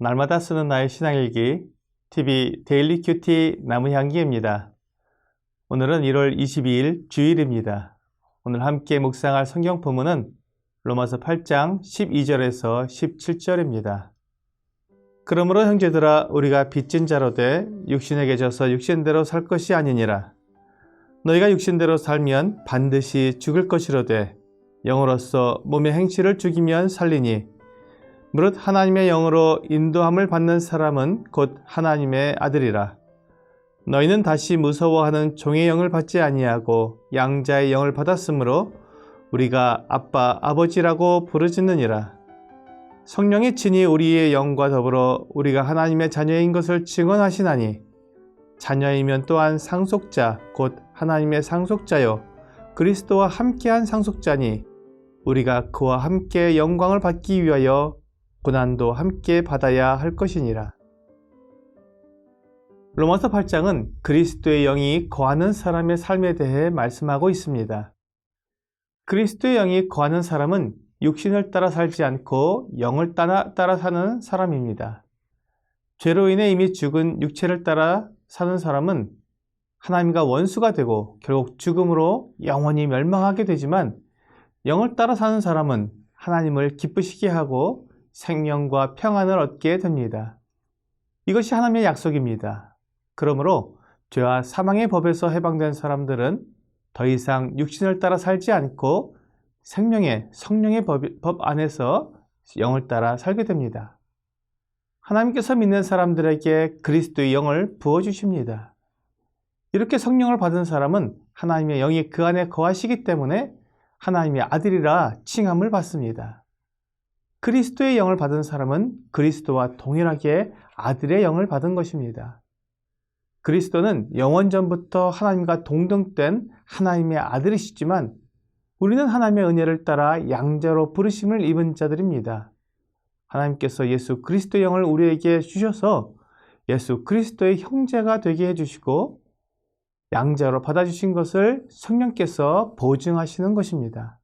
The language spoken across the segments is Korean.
날마다 쓰는 나의 신앙일기 TV 데일리 큐티 나무향기입니다. 오늘은 1월 22일 주일입니다. 오늘 함께 묵상할 성경 본문은 로마서 8장 12절에서 17절입니다. 그러므로 형제들아 우리가 빚진 자로 돼 육신에게 져서 육신대로 살 것이 아니니라. 너희가 육신대로 살면 반드시 죽을 것이로되 영으로서 몸의 행실을 죽이면 살리니 무릇 하나님의 영으로 인도함을 받는 사람은 곧 하나님의 아들이라. 너희는 다시 무서워하는 종의 영을 받지 아니하고 양자의 영을 받았으므로 우리가 아빠 아버지라고 부르짖느니라. 성령의 친히 우리의 영과 더불어 우리가 하나님의 자녀인 것을 증언하시나니 자녀이면 또한 상속자 곧 하나님의 상속자요 그리스도와 함께한 상속자니 우리가 그와 함께 영광을 받기 위하여 고난도 함께 받아야 할 것이니라. 로마서 8장은 그리스도의 영이 거하는 사람의 삶에 대해 말씀하고 있습니다. 그리스도의 영이 거하는 사람은 육신을 따라 살지 않고 영을 따라 사는 사람입니다. 죄로 인해 이미 죽은 육체를 따라 사는 사람은 하나님과 원수가 되고 결국 죽음으로 영원히 멸망하게 되지만 영을 따라 사는 사람은 하나님을 기쁘시게 하고 생명과 평안을 얻게 됩니다. 이것이 하나님의 약속입니다. 그러므로 죄와 사망의 법에서 해방된 사람들은 더 이상 육신을 따라 살지 않고 생명의 성령의 법 안에서 영을 따라 살게 됩니다. 하나님께서 믿는 사람들에게 그리스도의 영을 부어주십니다. 이렇게 성령을 받은 사람은 하나님의 영이 그 안에 거하시기 때문에 하나님의 아들이라 칭함을 받습니다. 그리스도의 영을 받은 사람은 그리스도와 동일하게 아들의 영을 받은 것입니다. 그리스도는 영원전부터 하나님과 동등된 하나님의 아들이시지만 우리는 하나님의 은혜를 따라 양자로 부르심을 입은 자들입니다. 하나님께서 예수 그리스도의 영을 우리에게 주셔서 예수 그리스도의 형제가 되게 해주시고 양자로 받아주신 것을 성령께서 보증하시는 것입니다.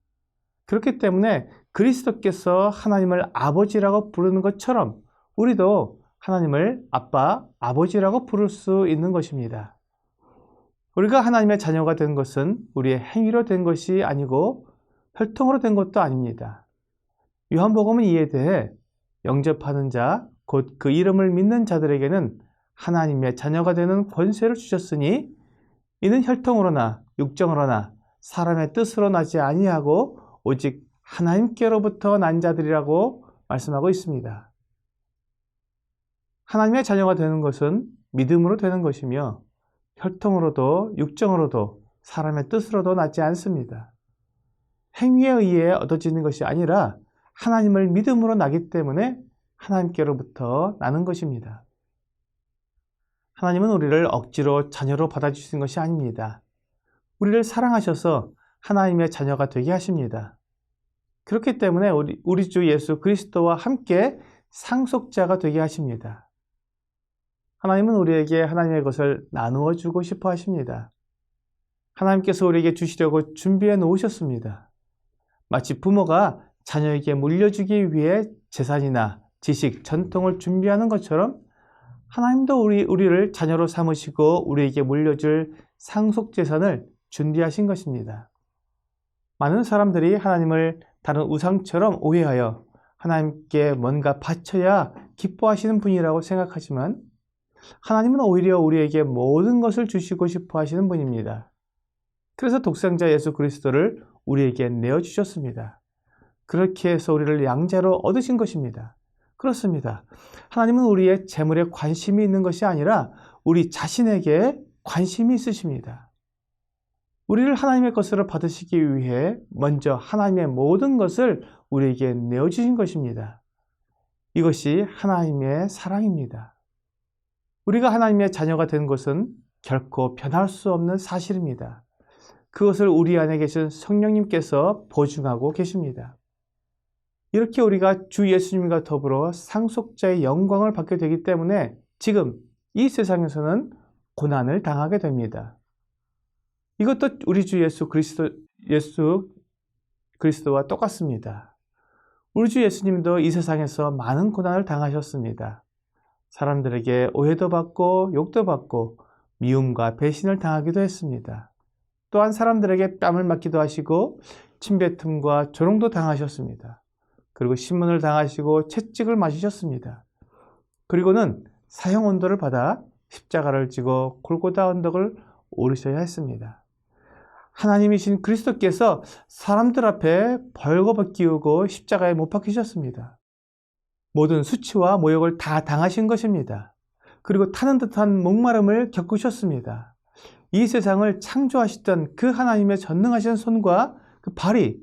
그렇기 때문에 그리스도께서 하나님을 아버지라고 부르는 것처럼 우리도 하나님을 아빠, 아버지라고 부를 수 있는 것입니다. 우리가 하나님의 자녀가 된 것은 우리의 행위로 된 것이 아니고 혈통으로 된 것도 아닙니다. 요한복음은 이에 대해 영접하는 자, 곧 그 이름을 믿는 자들에게는 하나님의 자녀가 되는 권세를 주셨으니 이는 혈통으로나 육정으로나 사람의 뜻으로 나지 아니하고 오직 하나님께로부터 난 자들이라고 말씀하고 있습니다. 하나님의 자녀가 되는 것은 믿음으로 되는 것이며 혈통으로도 육정으로도 사람의 뜻으로도 나지 않습니다. 행위에 의해 얻어지는 것이 아니라 하나님을 믿음으로 나기 때문에 하나님께로부터 나는 것입니다. 하나님은 우리를 억지로 자녀로 받아주신 것이 아닙니다. 우리를 사랑하셔서 하나님의 자녀가 되게 하십니다. 그렇기 때문에 우리 주 예수 그리스도와 함께 상속자가 되게 하십니다. 하나님은 우리에게 하나님의 것을 나누어 주고 싶어 하십니다. 하나님께서 우리에게 주시려고 준비해 놓으셨습니다. 마치 부모가 자녀에게 물려주기 위해 재산이나 지식, 전통을 준비하는 것처럼 하나님도 우리를 자녀로 삼으시고 우리에게 물려줄 상속재산을 준비하신 것입니다. 많은 사람들이 하나님을 다른 우상처럼 오해하여 하나님께 뭔가 바쳐야 기뻐하시는 분이라고 생각하지만 하나님은 오히려 우리에게 모든 것을 주시고 싶어 하시는 분입니다. 그래서 독생자 예수 그리스도를 우리에게 내어주셨습니다. 그렇게 해서 우리를 양자로 얻으신 것입니다. 그렇습니다. 하나님은 우리의 재물에 관심이 있는 것이 아니라 우리 자신에게 관심이 있으십니다. 우리를 하나님의 것으로 받으시기 위해 먼저 하나님의 모든 것을 우리에게 내어주신 것입니다. 이것이 하나님의 사랑입니다. 우리가 하나님의 자녀가 된 것은 결코 변할 수 없는 사실입니다. 그것을 우리 안에 계신 성령님께서 보증하고 계십니다. 이렇게 우리가 주 예수님과 더불어 상속자의 영광을 받게 되기 때문에 지금 이 세상에서는 고난을 당하게 됩니다. 이것도 우리 주 예수 그리스도와 똑같습니다. 우리 주 예수님도 이 세상에서 많은 고난을 당하셨습니다. 사람들에게 오해도 받고 욕도 받고 미움과 배신을 당하기도 했습니다. 또한 사람들에게 뺨을 맞기도 하시고 침뱉음과 조롱도 당하셨습니다. 그리고 신문을 당하시고 채찍을 맞으셨습니다. 그리고는 사형 언도를 받아 십자가를 지고 골고다 언덕을 오르셔야 했습니다. 하나님이신 그리스도께서 사람들 앞에 벌거벗 기우고 십자가에 못 박히셨습니다. 모든 수치와 모욕을 다 당하신 것입니다. 그리고 타는 듯한 목마름을 겪으셨습니다. 이 세상을 창조하시던 그 하나님의 전능하신 손과 그 발이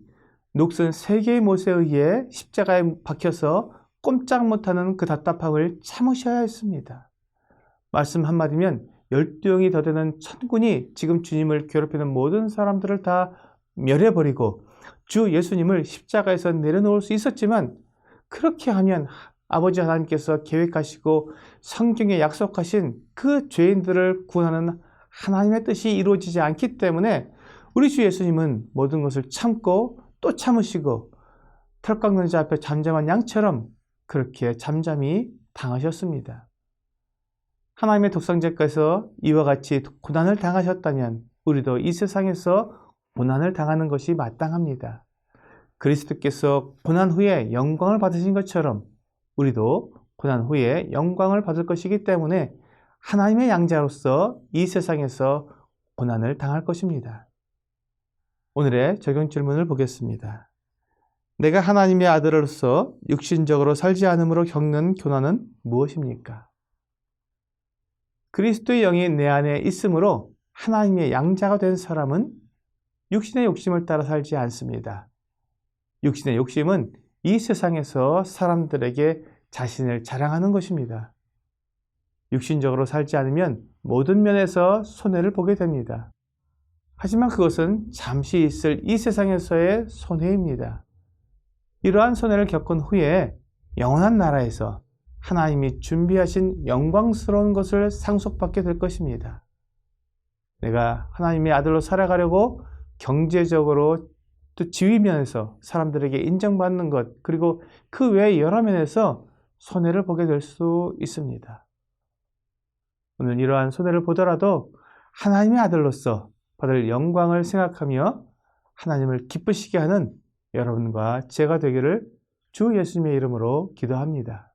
녹슨 세 개의 못에 의해 십자가에 박혀서 꼼짝 못하는 그 답답함을 참으셔야 했습니다. 말씀 한마디면 12영이 더 되는 천군이 지금 주님을 괴롭히는 모든 사람들을 다 멸해버리고 주 예수님을 십자가에서 내려놓을 수 있었지만, 그렇게 하면 아버지 하나님께서 계획하시고 성경에 약속하신 그 죄인들을 구원하는 하나님의 뜻이 이루어지지 않기 때문에 우리 주 예수님은 모든 것을 참고 또 참으시고 털 깎는 자 앞에 잠잠한 양처럼 그렇게 잠잠히 당하셨습니다. 하나님의 독생자께서 이와 같이 고난을 당하셨다면 우리도 이 세상에서 고난을 당하는 것이 마땅합니다. 그리스도께서 고난 후에 영광을 받으신 것처럼 우리도 고난 후에 영광을 받을 것이기 때문에 하나님의 양자로서 이 세상에서 고난을 당할 것입니다. 오늘의 적용 질문을 보겠습니다. 내가 하나님의 아들로서 육신적으로 살지 않음으로 겪는 고난은 무엇입니까? 그리스도의 영이 내 안에 있으므로 하나님의 양자가 된 사람은 육신의 욕심을 따라 살지 않습니다. 육신의 욕심은 이 세상에서 사람들에게 자신을 자랑하는 것입니다. 육신적으로 살지 않으면 모든 면에서 손해를 보게 됩니다. 하지만 그것은 잠시 있을 이 세상에서의 손해입니다. 이러한 손해를 겪은 후에 영원한 나라에서 하나님이 준비하신 영광스러운 것을 상속받게 될 것입니다. 내가 하나님의 아들로 살아가려고 경제적으로 또 지위 면에서 사람들에게 인정받는 것, 그리고 그 외의 여러 면에서 손해를 보게 될 수 있습니다. 오늘 이러한 손해를 보더라도 하나님의 아들로서 받을 영광을 생각하며 하나님을 기쁘시게 하는 여러분과 제가 되기를 주 예수님의 이름으로 기도합니다.